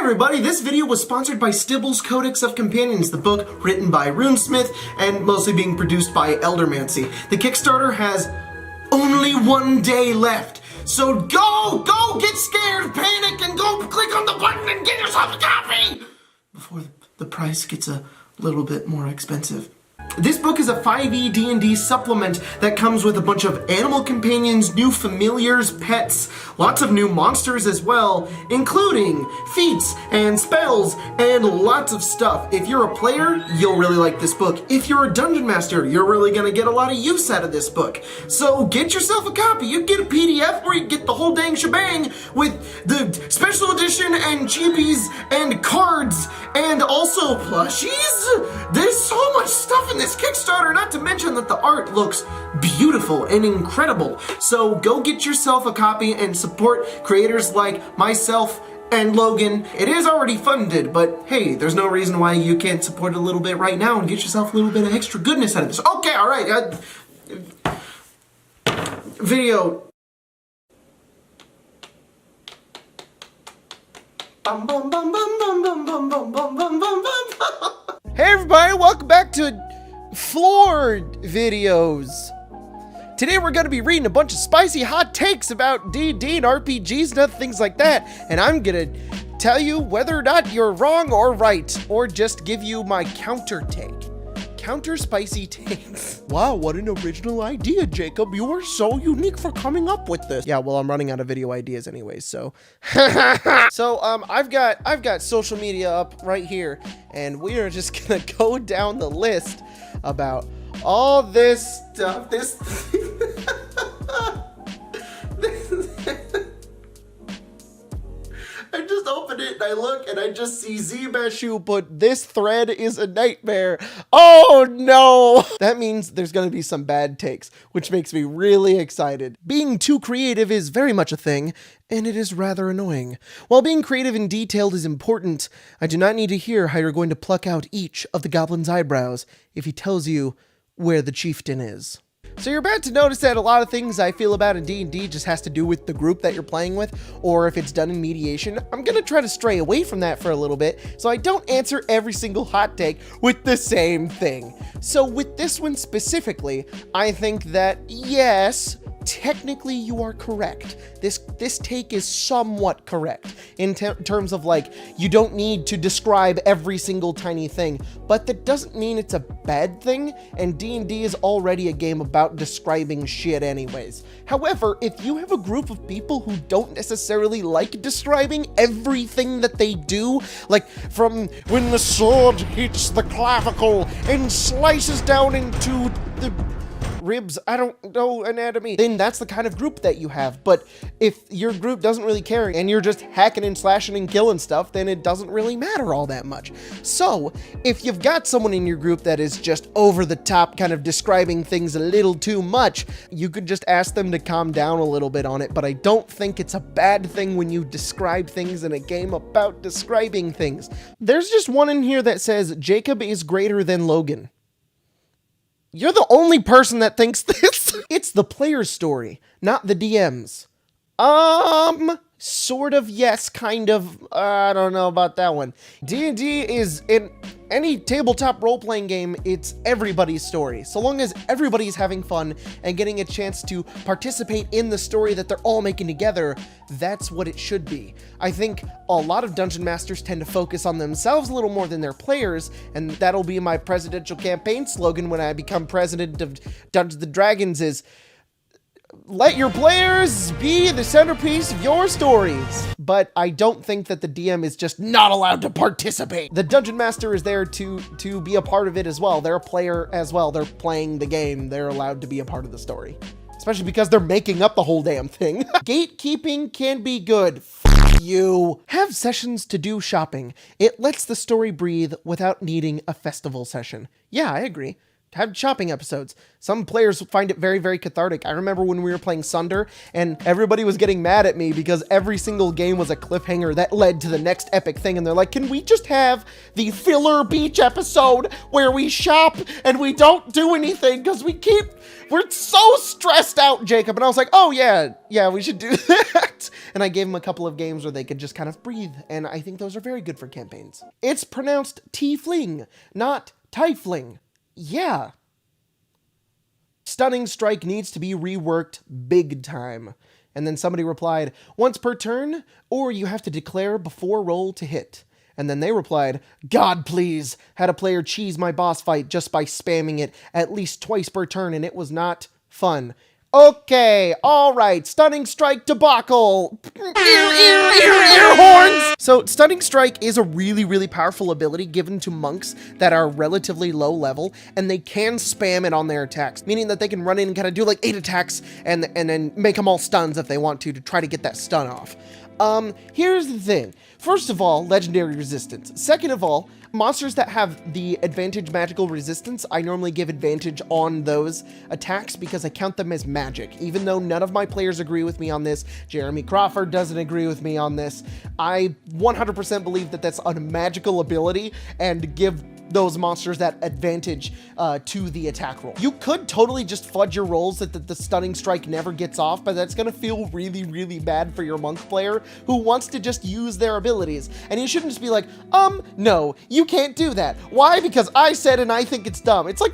everybody, this video was sponsored by Stibble's Codex of Companions, the book written by Runesmith and mostly being produced by Eldermancy. The Kickstarter has only 1 day left, so go get scared, panic, and go click on the button and get yourself a copy before the price gets a little bit more expensive. This book is a 5e D&D supplement that comes with a bunch of animal companions, new familiars, pets, lots of new monsters as well, including feats and spells and lots of stuff. If you're a player, you'll really like this book. If you're a dungeon master, you're really gonna get a lot of use out of this book. So get yourself a copy. You can get a PDF or you can get the whole dang shebang with the special edition and cheapies and cards and also plushies. There's so much stuff in this Kickstarter, not to mention that the art looks beautiful and incredible. So go get yourself a copy and support creators like myself and Logan. It is already funded, but hey, there's no reason why you can't support a little bit right now and get yourself a little bit of extra goodness out of this. Okay, all right. Video. Bum, bum, bum, bum, bum, bum, bum, bum, bum, bum, bum, bum. Hey everybody, welcome back to Floored Videos. Today we're going to be reading a bunch of spicy hot takes about D&D and RPGs and other things like that, and I'm going to tell you whether or not you're wrong or right, or just give you my counter take. Counter spicy takes. Wow, what an original idea, Jacob. You are so unique for coming up with this. Yeah, well, I'm running out of video ideas anyways, so. I've got social media up right here, and we are just gonna go down the list about all this stuff. I just open it and I look and I just see Zbashu, but this thread is a nightmare. Oh no! That means there's gonna be some bad takes, which makes me really excited. Being too creative is very much a thing, and it is rather annoying. While being creative and detailed is important, I do not need to hear how you're going to pluck out each of the goblin's eyebrows if he tells you where the chieftain is. So you're about to notice that a lot of things I feel about in D&D just has to do with the group that you're playing with, or if it's done in mediation. I'm gonna try to stray away from that for a little bit, so I don't answer every single hot take with the same thing. So with this one specifically, I think that yes, technically you are correct. This take is somewhat correct in terms of like, you don't need to describe every single tiny thing, but that doesn't mean it's a bad thing, and D&D is already a game about describing shit anyways. However, if you have a group of people who don't necessarily like describing everything that they do, like from when the sword hits the clavicle and slices down into the ribs, I don't know anatomy, then that's the kind of group that you have. But if your group doesn't really care and you're just hacking and slashing and killing stuff, then it doesn't really matter all that much. So if you've got someone in your group that is just over the top, kind of describing things a little too much, you could just ask them to calm down a little bit on it. But I don't think it's a bad thing when you describe things in a game about describing things. There's just one in here that says Jacob is greater than Logan. You're the only person that thinks this. It's the player's story, not the DM's. Sort of, yes, kind of. I don't know about that one. D&D is, in any tabletop role-playing game, it's everybody's story. So long as everybody's having fun and getting a chance to participate in the story that they're all making together, that's what it should be. I think a lot of dungeon masters tend to focus on themselves a little more than their players, and that'll be my presidential campaign slogan when I become president of Dungeons & Dragons is, let your players be the centerpiece of your stories. But I don't think that the DM is just not allowed to participate. The Dungeon Master is there to be a part of it as well. They're a player as well. They're playing the game. They're allowed to be a part of the story. Especially because they're making up the whole damn thing. Gatekeeping can be good. F you. Have sessions to do shopping. It lets the story breathe without needing a festival session. Yeah, I agree. Have shopping episodes. Some players find it very, very cathartic. I remember when we were playing Sunder and everybody was getting mad at me because every single game was a cliffhanger that led to the next epic thing. And they're like, can we just have the filler beach episode where we shop and we don't do anything because we're so stressed out, Jacob. And I was like, oh yeah, we should do that. and I gave them a couple of games where they could just kind of breathe, and I think those are very good for campaigns. It's pronounced tiefling, not tiefling. Yeah. Stunning Strike needs to be reworked big time. And then somebody replied, once per turn, or you have to declare before roll to hit. And then they replied, God please, had a player cheese my boss fight just by spamming it at least twice per turn, and it was not fun. Okay, alright, Stunning Strike debacle! Ear horns! So, Stunning Strike is a really, really powerful ability given to monks that are relatively low level, and they can spam it on their attacks, meaning that they can run in and kind of do like 8 attacks and then make them all stuns if they want to try to get that stun off. Here's the thing. First of all, legendary resistance. Second of all, monsters that have the advantage magical resistance, I normally give advantage on those attacks because I count them as magic. Even though none of my players agree with me on this, Jeremy Crawford doesn't agree with me on this, I 100% believe that that's a magical ability and give those monsters that advantage to the attack roll. You could totally just fudge your rolls that the Stunning Strike never gets off, but that's gonna feel really, really bad for your monk player who wants to just use their abilities. And you shouldn't just be like, no, you can't do that. Why? Because I said and I think it's dumb. It's like,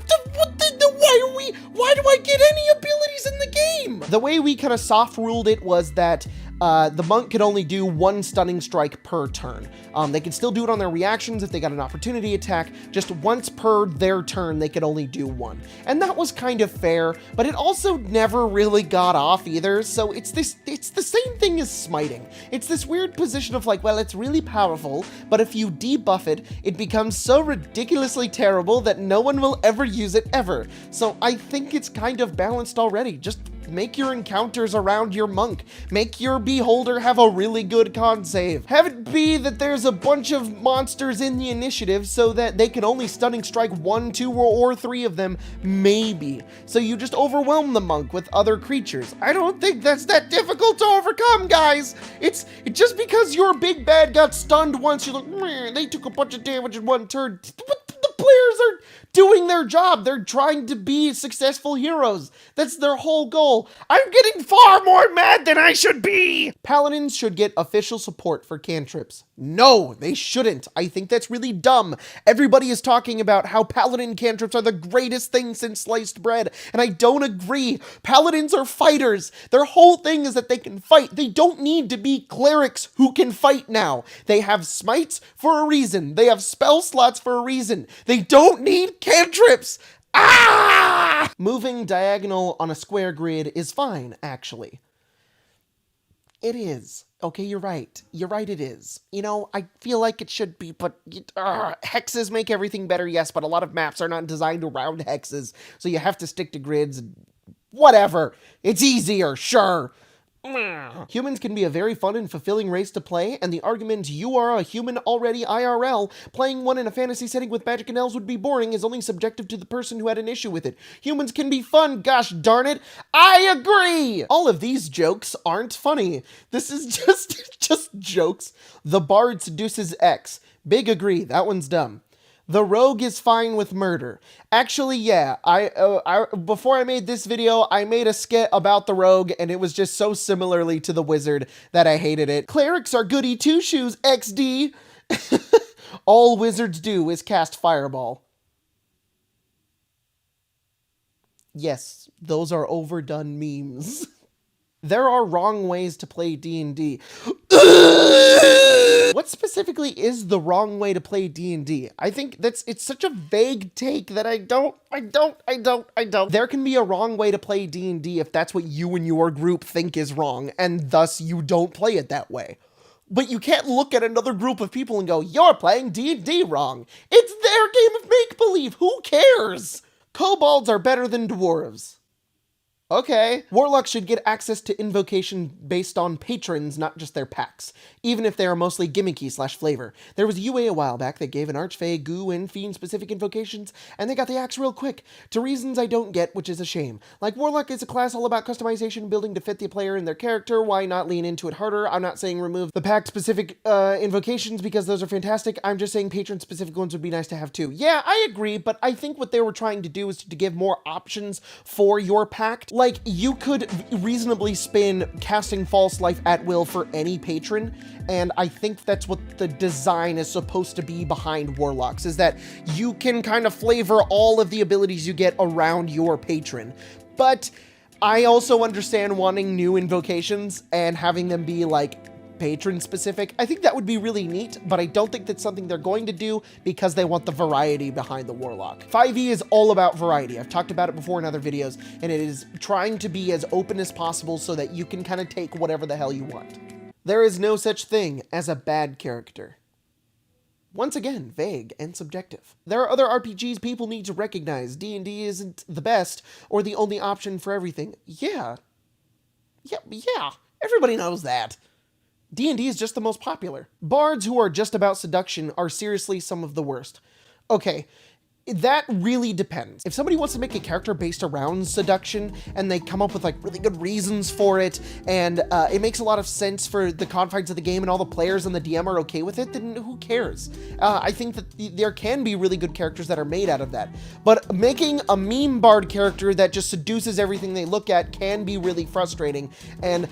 why do I get any abilities in the game? The way we kind of soft ruled it was that the monk could only do 1 Stunning Strike per turn. They could still do it on their reactions if they got an opportunity attack. Just once per their turn, they could only do 1. And that was kind of fair, but it also never really got off either. So it's the same thing as smiting. It's this weird position of like, well, it's really powerful, but if you debuff it, it becomes so ridiculously terrible that no one will ever use it ever. So I think it's kind of balanced already. Just make your encounters around your monk. Make your beholder have a really good con save. Have it be that there's a bunch of monsters in the initiative so that they can only Stunning Strike 1, 2, or 3 of them, maybe. So you just overwhelm the monk with other creatures. I don't think that's that difficult to overcome, guys. It's just because your big bad got stunned once, you're like, man, they took a bunch of damage in 1 turn. The players are doing their job. They're trying to be successful heroes. That's their whole goal. I'm getting far more mad than I should be. Paladins should get official support for cantrips. No, they shouldn't. I think that's really dumb. Everybody is talking about how paladin cantrips are the greatest thing since sliced bread, and I don't agree. Paladins are fighters. Their whole thing is that they can fight. They don't need to be clerics who can fight now. They have smites for a reason. They have spell slots for a reason. They don't need cantrips. Ah! Moving diagonal on a square grid is fine, actually. It is. Okay, you're right. You're right, it is. You know, I feel like it should be, but hexes make everything better, yes, but a lot of maps are not designed around hexes, so you have to stick to grids. Whatever. It's easier, sure. Humans can be a very fun and fulfilling race to play, and the argument you are a human already IRL, playing one in a fantasy setting with magic and elves would be boring is only subjective to the person who had an issue with it. Humans can be fun, gosh darn it. I agree! All of these jokes aren't funny. This is just jokes. The bard seduces X. Big agree, that one's dumb. The rogue is fine with murder. Actually, yeah, before I made this video, I made a skit about the rogue, and it was just so similarly to the wizard that I hated it. Clerics are goody two-shoes, XD. All wizards do is cast fireball. Yes, those are overdone memes. There are wrong ways to play D&D. What specifically is the wrong way to play D&D? I think it's such a vague take that I don't. There can be a wrong way to play D&D if that's what you and your group think is wrong, and thus you don't play it that way. But you can't look at another group of people and go, you're playing D&D wrong. It's their game of make-believe. Who cares? Kobolds are better than dwarves. Okay. Warlocks should get access to invocation based on patrons, not just their packs, even if they are mostly gimmicky/flavor. There was a UA a while back that gave an Archfey, Goo, and Fiend-specific invocations, and they got the axe real quick, to reasons I don't get, which is a shame. Like, Warlock is a class all about customization, building to fit the player and their character. Why not lean into it harder? I'm not saying remove the pack-specific invocations, because those are fantastic. I'm just saying patron-specific ones would be nice to have too. Yeah, I agree, but I think what they were trying to do is to give more options for your pact. like, you could reasonably spin casting False Life at will for any patron, and I think that's what the design is supposed to be behind Warlocks, is that you can kind of flavor all of the abilities you get around your patron. But I also understand wanting new invocations and having them be, like, patron specific. I think that would be really neat, but I don't think that's something they're going to do because they want the variety behind the Warlock. 5e is all about variety. I've talked about it before in other videos, and it is trying to be as open as possible so that you can kind of take whatever the hell you want. There is no such thing as a bad character. Once again, vague and subjective. There are other RPGs people need to recognize. D&D isn't the best or the only option for everything. Yeah. Everybody knows that. D&D is just the most popular. Bards who are just about seduction are seriously some of the worst. Okay, that really depends. If somebody wants to make a character based around seduction and they come up with like really good reasons for it, and it makes a lot of sense for the confines of the game and all the players and the DM are okay with it, then who cares? I think that there can be really good characters that are made out of that. But making a meme bard character that just seduces everything they look at can be really frustrating. And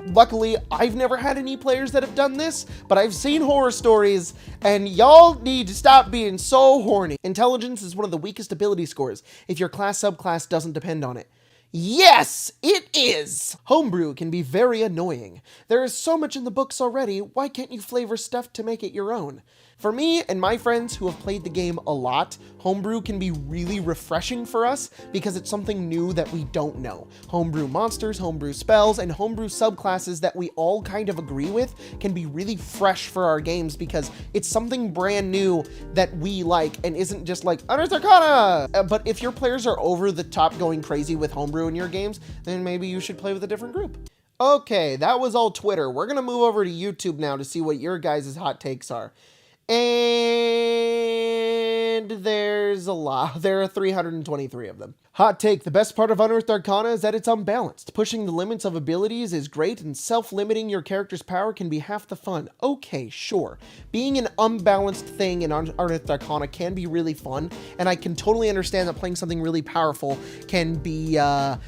luckily, I've never had any players that have done this, but I've seen horror stories, and y'all need to stop being so horny. Intelligence is one of the weakest ability scores if your class subclass doesn't depend on it. Yes, it is! Homebrew can be very annoying. There is so much in the books already, why can't you flavor stuff to make it your own? For me and my friends who have played the game a lot, homebrew can be really refreshing for us because it's something new that we don't know. Homebrew monsters, homebrew spells, and homebrew subclasses that we all kind of agree with can be really fresh for our games because it's something brand new that we like and isn't just like, Unearthed Arcana! But if your players are over the top going crazy with homebrew in your games, then maybe you should play with a different group. Okay, that was all Twitter. We're gonna move over to YouTube now to see what your guys' hot takes are. And there's a lot. There are 323 of them. Hot take. The best part of Unearthed Arcana is that it's unbalanced. Pushing the limits of abilities is great, and self-limiting your character's power can be half the fun. Okay, sure. Being an unbalanced thing in Unearthed Arcana can be really fun, and I can totally understand that playing something really powerful can be an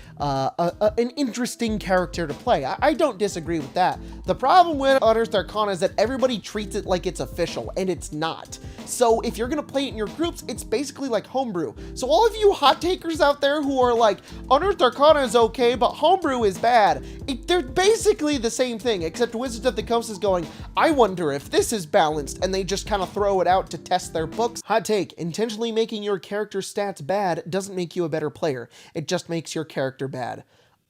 interesting character to play. I don't disagree with that. The problem with Unearthed Arcana is that everybody treats it like it's official, and it's not. So if you're going to play it in your groups, it's basically like homebrew. So all of you hot takers out there who are like, Unearthed Arcana is okay, but homebrew is bad, they're basically the same thing, except Wizards of the Coast is going, I wonder if this is balanced, and they just kind of throw it out to test their books. Hot take. Intentionally making your character stats bad doesn't make you a better player. It just makes your character bad.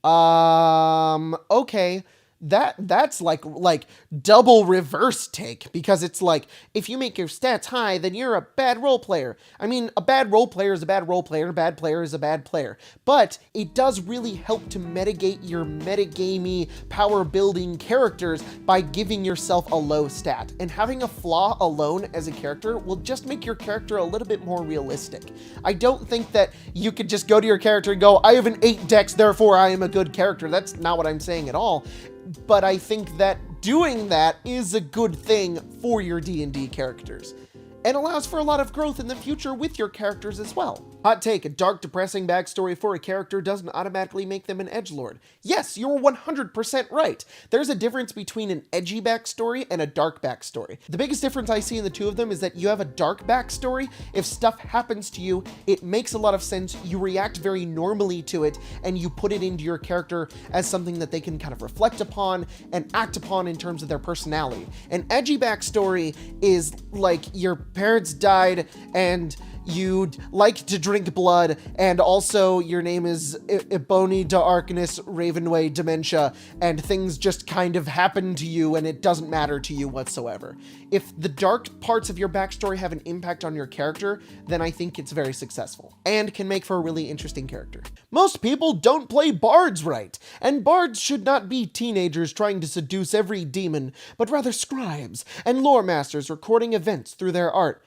Okay. That's like double reverse take, because it's like, if you make your stats high, then you're a bad role player. I mean, a bad role player is a bad role player, a bad player is a bad player. But it does really help to mitigate your metagamey power building characters by giving yourself a low stat. And having a flaw alone as a character will just make your character a little bit more realistic. I don't think that you could just go to your character and go, I have an 8 dex, therefore I am a good character. That's not what I'm saying at all. But I think that doing that is a good thing for your D&D characters, and allows for a lot of growth in the future with your characters as well. Hot take. A dark, depressing backstory for a character doesn't automatically make them an edgelord. Yes, you're 100% right. There's a difference between an edgy backstory and a dark backstory. The biggest difference I see in the two of them is that you have a dark backstory. If stuff happens to you, it makes a lot of sense. You react very normally to it, and you put it into your character as something that they can kind of reflect upon and act upon in terms of their personality. An edgy backstory is like your parents died and you'd like to drink blood, and also your name is Ebony de Arcanus Ravenway Dementia, and things just kind of happen to you and it doesn't matter to you whatsoever. If the dark parts of your backstory have an impact on your character, then I think it's very successful and can make for a really interesting character. Most people don't play bards right, and bards should not be teenagers trying to seduce every demon, but rather scribes and lore masters recording events through their art.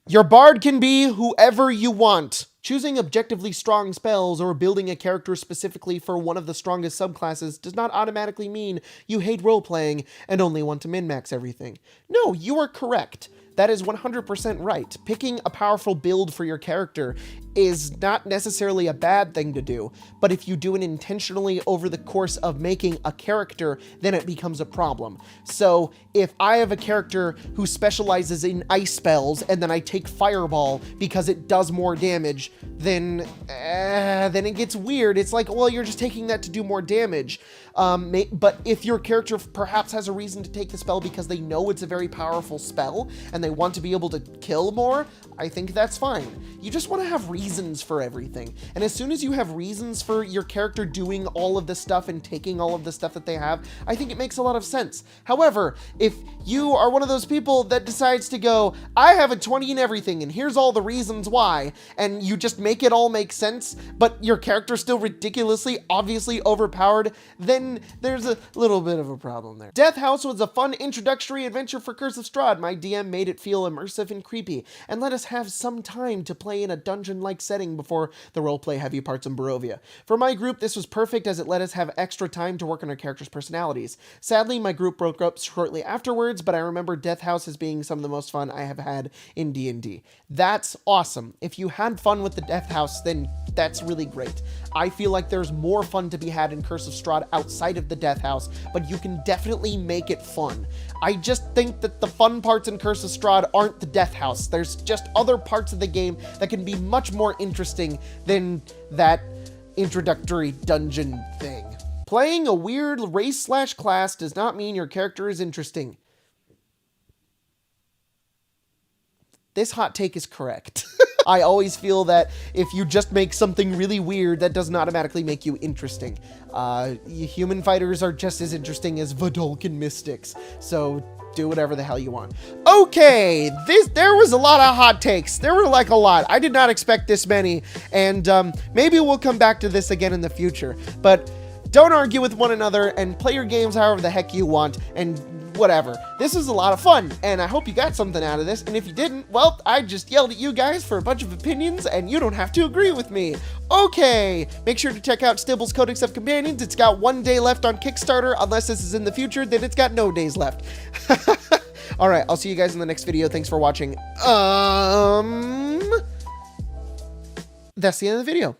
Your bard can be whoever you want. Choosing objectively strong spells or building a character specifically for one of the strongest subclasses does not automatically mean you hate role-playing and only want to min-max everything. No, you are correct. That is 100% right. Picking a powerful build for your character is not necessarily a bad thing to do, but if you do it intentionally over the course of making a character, then it becomes a problem. So if I have a character who specializes in ice spells and then I take Fireball because it does more damage, then it gets weird. It's like, well, you're just taking that to do more damage. But if your character perhaps has a reason to take the spell because they know it's a very powerful spell and they want to be able to kill more, I think that's fine. You just want to have reasons for everything. And as soon as you have reasons for your character doing all of this stuff and taking all of the stuff that they have, I think it makes a lot of sense. However, if you are one of those people that decides to go, I have a 20 in everything and here's all the reasons why, and you just make it all make sense, but your character's still ridiculously, obviously overpowered, then there's a little bit of a problem there. Death House was a fun introductory adventure for Curse of Strahd. My DM made it feel immersive and creepy, and let us have some time to play in a dungeon-like setting before the roleplay heavy parts in Barovia. For my group, this was perfect as it let us have extra time to work on our characters' personalities. Sadly, my group broke up shortly afterwards, but I remember Death House as being some of the most fun I have had in D&D. That's awesome. If you had fun with the Death House, then that's really great. I feel like there's more fun to be had in Curse of Strahd outside of the Death House, but you can definitely make it fun. I just think that the fun parts in Curse of Strahd aren't the Death House. There's just other parts of the game that can be much more interesting than that introductory dungeon thing. Playing a weird race/class does not mean your character is interesting. This hot take is correct. I always feel that if you just make something really weird, that doesn't automatically make you interesting. Human fighters are just as interesting as Vidalcan mystics, so do whatever the hell you want. Okay, there was a lot of hot takes. There were like a lot. I did not expect this many, and maybe we'll come back to this again in the future. But don't argue with one another and play your games however the heck you want, and whatever. This was a lot of fun, and I hope you got something out of this, and if you didn't, well, I just yelled at you guys for a bunch of opinions, and you don't have to agree with me. Okay, make sure to check out Stibble's Codex of Companions. It's got 1 day left on Kickstarter. Unless this is in the future, then it's got no days left. Alright, I'll see you guys in the next video. Thanks for watching. That's the end of the video.